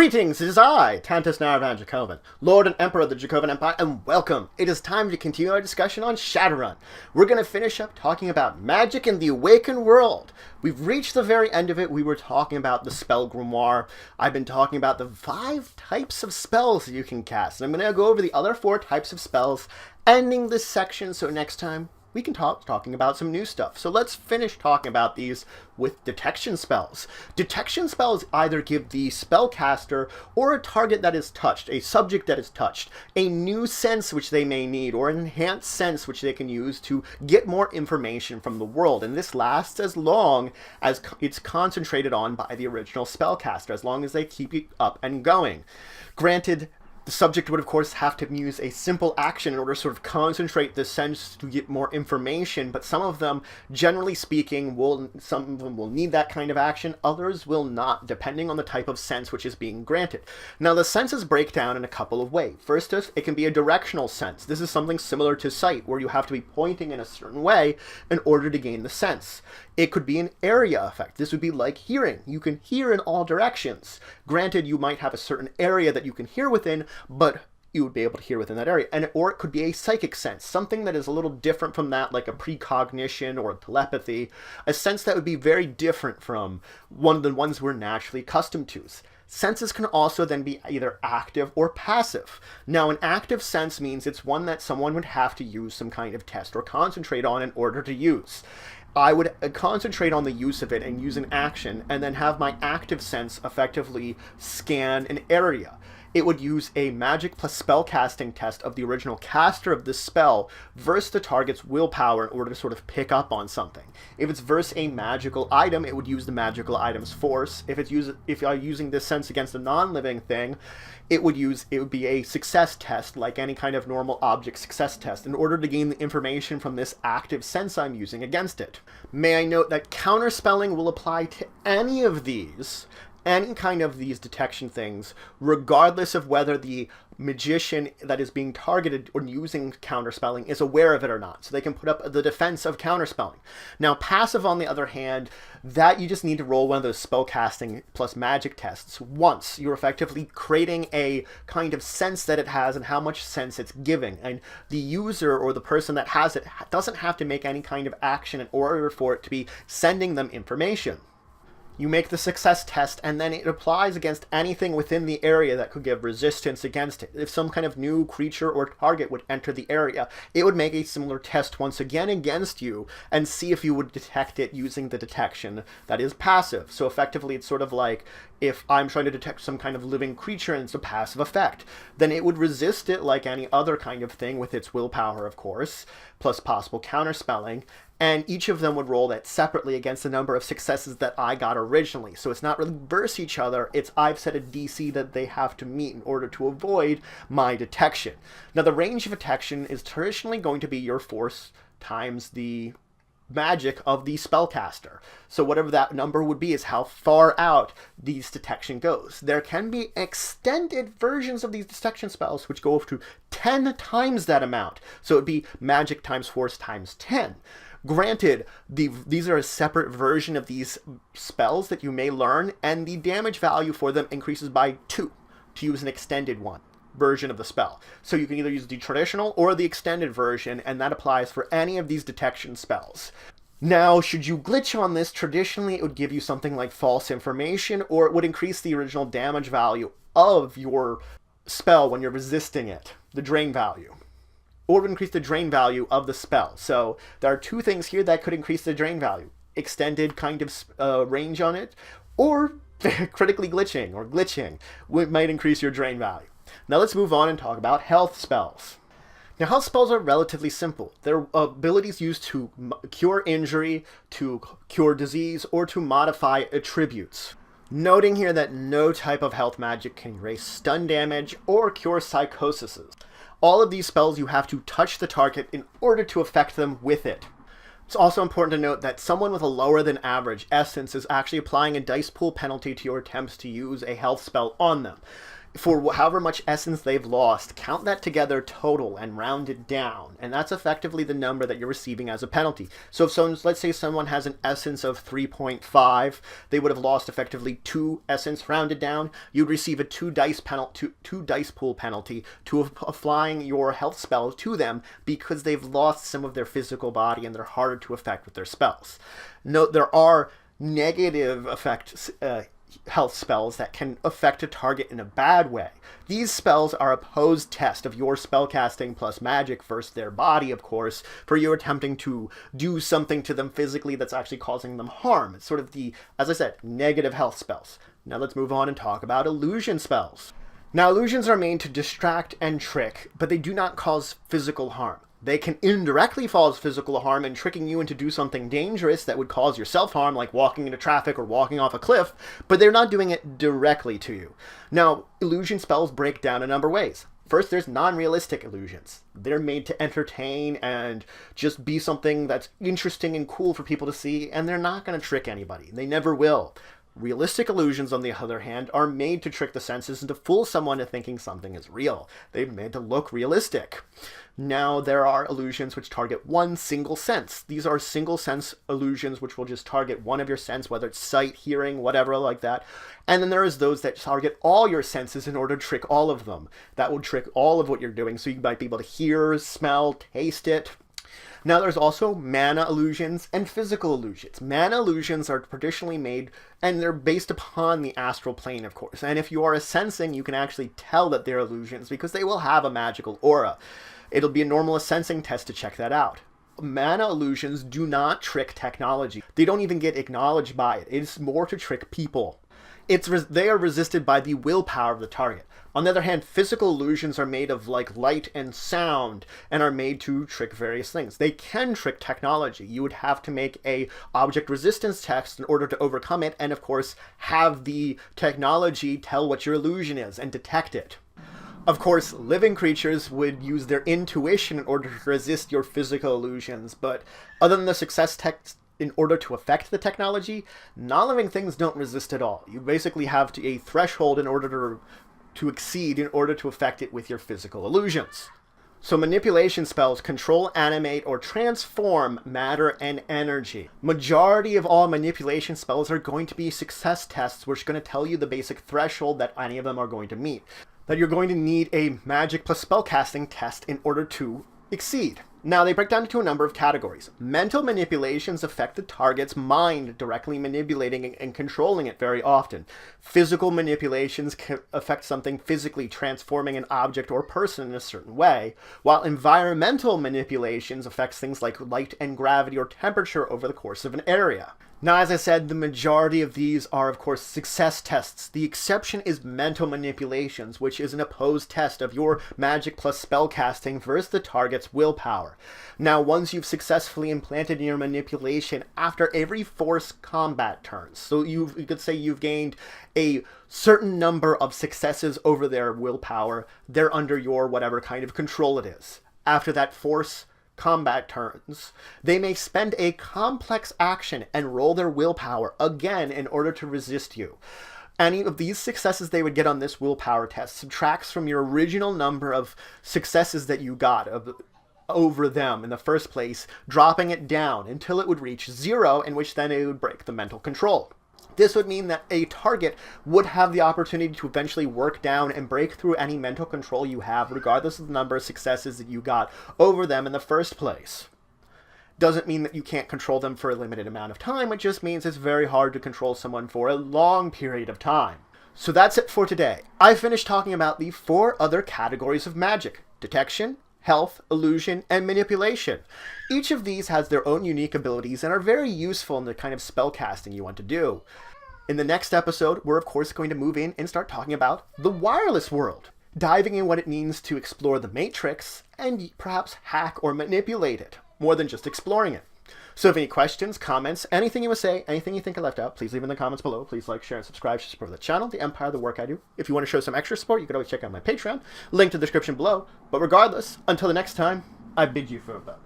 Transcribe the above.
Greetings, it is I, Dracovin, Lord and Emperor of the Dracovin Empire, and welcome! It is time to continue our discussion on SHADOWRUN. We're going to finish up talking about magic in the awakened world. We've reached the very end of it. We were talking about the spell grimoire. I've been talking about the 5 types of spells that you can cast, and I'm going to go over the other 4 types of spells, ending this section, so next time we can talking about some new stuff. So let's finish talking about these with detection spells. Detection spells either give the spellcaster or a target that is touched, a subject that is touched, a new sense which they may need, or an enhanced sense which they can use to get more information from the world. And this lasts as long as it's concentrated on by the original spellcaster, as long as they keep it up and going. Granted, the subject would, of course, have to use a simple action in order to sort of concentrate the sense to get more information, but some of them, generally speaking, some of them will need that kind of action, others will not, depending on the type of sense which is being granted. Now, the senses break down in a couple of ways. First, it can be a directional sense. This is something similar to sight, where you have to be pointing in a certain way in order to gain the sense. It could be an area effect. This would be like hearing. You can hear in all directions. Granted, you might have a certain area that you can hear within, but you would be able to hear within that area. Or it could be a psychic sense, something that is a little different from that, like a precognition or a telepathy, a sense that would be very different from one of the ones we're naturally accustomed to. Senses can also then be either active or passive. Now, an active sense means it's one that someone would have to use some kind of test or concentrate on in order to use. I would concentrate on the use of it and use an action, and then have my active sense effectively scan an area. It would use a magic plus spellcasting test of the original caster of this spell versus the target's willpower in order to sort of pick up on something. If it's versus a magical item, it would use the magical item's force. If you're using this sense against a non-living thing, it would be a success test, like any kind of normal object success test, in order to gain the information from this active sense I'm using against it. May I note that counterspelling will apply to any of these, any kind of these detection things, regardless of whether the magician that is being targeted or using counterspelling is aware of it or not. So they can put up the defense of counterspelling. Now, passive, on the other hand, that you just need to roll one of those spellcasting plus magic tests once. You're effectively creating a kind of sense that it has and how much sense it's giving. And the user or the person that has it doesn't have to make any kind of action in order for it to be sending them information. You make the success test, and then it applies against anything within the area that could give resistance against it. If some kind of new creature or target would enter the area, it would make a similar test once again against you and see if you would detect it using the detection that is passive. So effectively, it's sort of like if I'm trying to detect some kind of living creature and it's a passive effect, then it would resist it like any other kind of thing with its willpower, of course, plus possible counterspelling. And each of them would roll that separately against the number of successes that I got originally. So it's not really versus each other, it's I've set a DC that they have to meet in order to avoid my detection. Now, the range of detection is traditionally going to be your force times the magic of the spellcaster. So whatever that number would be is how far out these detection goes. There can be extended versions of these detection spells which go up to 10 times that amount. So it would be magic times force times 10. Granted, these are a separate version of these spells that you may learn, and the damage value for them increases by 2 to use an extended version of the spell. So you can either use the traditional or the extended version, and that applies for any of these detection spells. Now, should you glitch on this, traditionally it would give you something like false information, or it would increase the original damage value of your spell when you're resisting it, the drain value. Or increase the drain value of the spell. So there are 2 things here that could increase the drain value. Extended kind of range on it, or critically glitching or glitching might increase your drain value. Now let's move on and talk about health spells. Now, health spells are relatively simple. They're abilities used to cure injury, to cure disease, or to modify attributes. Noting here that no type of health magic can erase stun damage or cure psychoses. All of these spells you have to touch the target in order to affect them with it. It's also important to note that someone with a lower than average essence is actually applying a dice pool penalty to your attempts to use a health spell on them. for however much essence they've lost, count that together total and round it down. And that's effectively the number that you're receiving as a penalty. So if someone, let's say someone has an essence of 3.5, they would have lost effectively 2 essence rounded down. You'd receive a 2 dice pool penalty to applying your health spell to them because they've lost some of their physical body and they're harder to affect with their spells. Note there are negative effects, health spells that can affect a target in a bad way. These spells are a posed test of your spellcasting plus magic versus their body, of course, for you attempting to do something to them physically that's actually causing them harm. It's sort of the, as I said, negative health spells. Now let's move on and talk about illusion spells. Now illusions are made to distract and trick, but they do not cause physical harm. They can indirectly cause physical harm in tricking you into do something dangerous that would cause your self-harm, like walking into traffic or walking off a cliff, but they're not doing it directly to you. Now, illusion spells break down a number of ways. First, there's non-realistic illusions. They're made to entertain and just be something that's interesting and cool for people to see, and they're not going to trick anybody. They never will. Realistic illusions, on the other hand, are made to trick the senses and to fool someone into thinking something is real. They're made to look realistic. Now, there are illusions which target one single sense. These are single sense illusions which will just target one of your senses, whether it's sight, hearing, whatever like that. And then there is those that target all your senses in order to trick all of them. That will trick all of what you're doing, so you might be able to hear, smell, taste it. Now there's also mana illusions and physical illusions. Mana illusions are traditionally made, and they're based upon the astral plane, of course. And if you are a sensing, you can actually tell that they're illusions because they will have a magical aura. It'll be a normal sensing test to check that out. Mana illusions do not trick technology. They don't even get acknowledged by it. It's more to trick people. They are resisted by the willpower of the target. On the other hand, physical illusions are made of like light and sound and are made to trick various things. They can trick technology. You would have to make a object resistance test in order to overcome it, and of course have the technology tell what your illusion is and detect it. Of course, living creatures would use their intuition in order to resist your physical illusions, but other than the success test in order to affect the technology, non-living things don't resist at all. You basically have a threshold in order to exceed in order to affect it with your physical illusions. So manipulation spells control, animate, or transform matter and energy. Majority of all manipulation spells are going to be success tests, which are going to tell you the basic threshold that any of them are going to meet. That you're going to need a magic plus spellcasting test in order to exceed. Now, they break down into a number of categories. Mental manipulations affect the target's mind, directly manipulating and controlling it very often. Physical manipulations can affect something physically, transforming an object or person in a certain way, while environmental manipulations affects things like light and gravity or temperature over the course of an area. Now, as I said, the majority of these are, of course, success tests. The exception is mental manipulations, which is an opposed test of your magic plus spellcasting versus the target's willpower. Now, once you've successfully implanted your manipulation after every force combat turns, so you could say you've gained a certain number of successes over their willpower, they're under your whatever kind of control it is. After that force combat turns, they may spend a complex action and roll their willpower again in order to resist you. Any of these successes they would get on this willpower test subtracts from your original number of successes that you got over them in the first place, dropping it down until it would reach 0, in which then it would break the mental control. This would mean that a target would have the opportunity to eventually work down and break through any mental control you have, regardless of the number of successes that you got over them in the first place. Doesn't mean that you can't control them for a limited amount of time, it just means it's very hard to control someone for a long period of time. So that's it for today. I finished talking about the 4 other categories of magic: detection, health, illusion, and manipulation. Each of these has their own unique abilities and are very useful in the kind of spellcasting you want to do. In the next episode, we're of course going to move in and start talking about the wireless world, diving in what it means to explore the Matrix and perhaps hack or manipulate it, more than just exploring it. So if any questions, comments, anything you want to say, anything you think I left out, please leave in the comments below. Please like, share, and subscribe to support the channel, the empire, the work I do. If you want to show some extra support, you can always check out my Patreon, link to the description below. But regardless, until the next time, I bid you farewell.